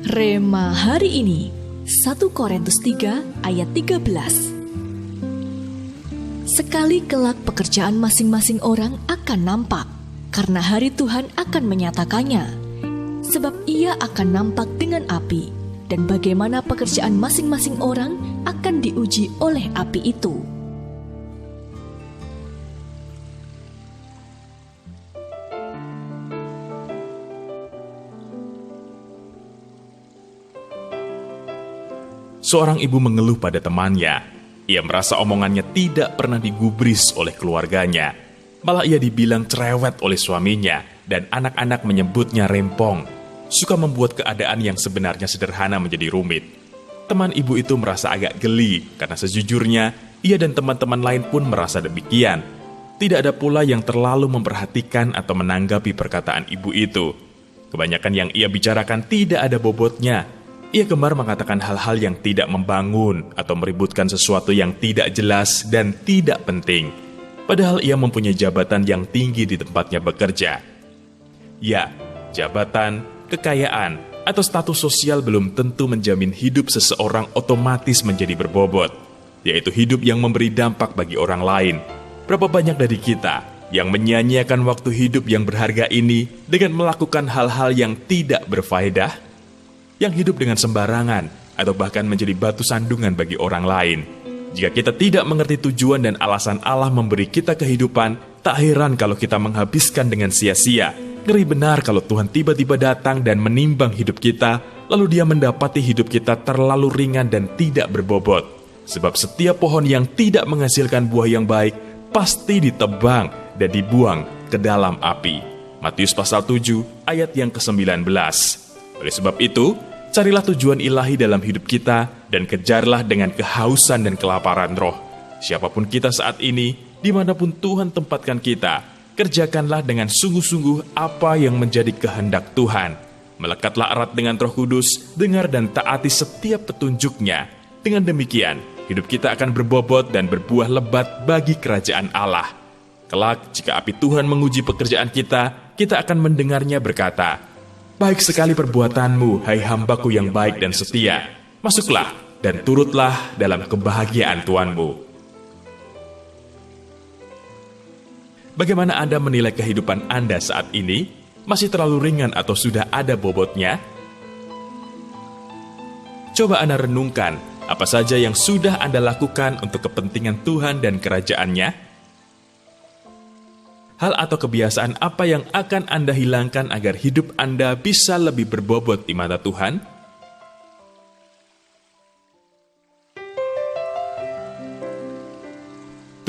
Rema hari ini 1 Korintus 3 ayat 13. Sekali kelak pekerjaan masing-masing orang akan nampak, karena hari Tuhan akan menyatakannya. Sebab ia akan nampak dengan api, dan bagaimana pekerjaan masing-masing orang akan diuji oleh api itu. Seorang ibu mengeluh pada temannya. Ia merasa omongannya tidak pernah digubris oleh keluarganya. Malah ia dibilang cerewet oleh suaminya, dan anak-anak menyebutnya rempong. Suka membuat keadaan yang sebenarnya sederhana menjadi rumit. Teman ibu itu merasa agak geli, karena sejujurnya ia dan teman-teman lain pun merasa demikian. Tidak ada pula yang terlalu memperhatikan atau menanggapi perkataan ibu itu. Kebanyakan yang ia bicarakan tidak ada bobotnya. Ia gemar mengatakan hal-hal yang tidak membangun atau meributkan sesuatu yang tidak jelas dan tidak penting. Padahal ia mempunyai jabatan yang tinggi di tempatnya bekerja. Ya, jabatan, kekayaan, atau status sosial belum tentu menjamin hidup seseorang otomatis menjadi berbobot, yaitu hidup yang memberi dampak bagi orang lain. Berapa banyak dari kita yang menyia-nyiakan waktu hidup yang berharga ini dengan melakukan hal-hal yang tidak berfaedah? Yang hidup dengan sembarangan, atau bahkan menjadi batu sandungan bagi orang lain. Jika kita tidak mengerti tujuan dan alasan Allah memberi kita kehidupan, tak heran kalau kita menghabiskan dengan sia-sia. Ngeri benar kalau Tuhan tiba-tiba datang dan menimbang hidup kita, lalu Dia mendapati hidup kita terlalu ringan dan tidak berbobot. Sebab setiap pohon yang tidak menghasilkan buah yang baik, pasti ditebang dan dibuang ke dalam api. Matius pasal 7 ayat yang ke-19. Oleh sebab itu, carilah tujuan ilahi dalam hidup kita dan kejarlah dengan kehausan dan kelaparan roh. Siapapun kita saat ini, dimanapun Tuhan tempatkan kita, kerjakanlah dengan sungguh-sungguh apa yang menjadi kehendak Tuhan. Melekatlah erat dengan Roh Kudus, dengar dan taati setiap petunjuk-Nya. Dengan demikian, hidup kita akan berbobot dan berbuah lebat bagi kerajaan Allah. Kelak, jika api Tuhan menguji pekerjaan kita, kita akan mendengarnya berkata, "Baik sekali perbuatanmu, hai hambaku yang baik dan setia. Masuklah dan turutlah dalam kebahagiaan Tuanmu." Bagaimana Anda menilai kehidupan Anda saat ini? Masih terlalu ringan atau sudah ada bobotnya? Coba Anda renungkan, apa saja yang sudah Anda lakukan untuk kepentingan Tuhan dan kerajaan-Nya? Hal atau kebiasaan apa yang akan Anda hilangkan agar hidup Anda bisa lebih berbobot di mata Tuhan?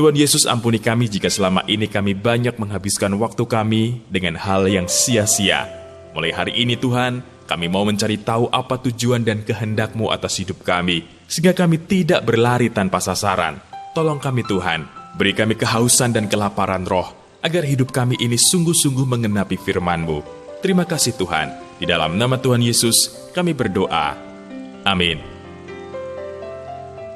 Tuhan Yesus, ampuni kami jika selama ini kami banyak menghabiskan waktu kami dengan hal yang sia-sia. Mulai hari ini Tuhan, kami mau mencari tahu apa tujuan dan kehendak-Mu atas hidup kami, sehingga kami tidak berlari tanpa sasaran. Tolong kami Tuhan, beri kami kehausan dan kelaparan roh, agar hidup kami ini sungguh-sungguh mengenapi firman-Mu. Terima kasih Tuhan. Di dalam nama Tuhan Yesus, kami berdoa. Amin.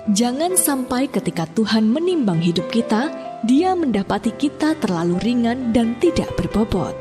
Jangan sampai ketika Tuhan menimbang hidup kita, Dia mendapati kita terlalu ringan dan tidak berbobot.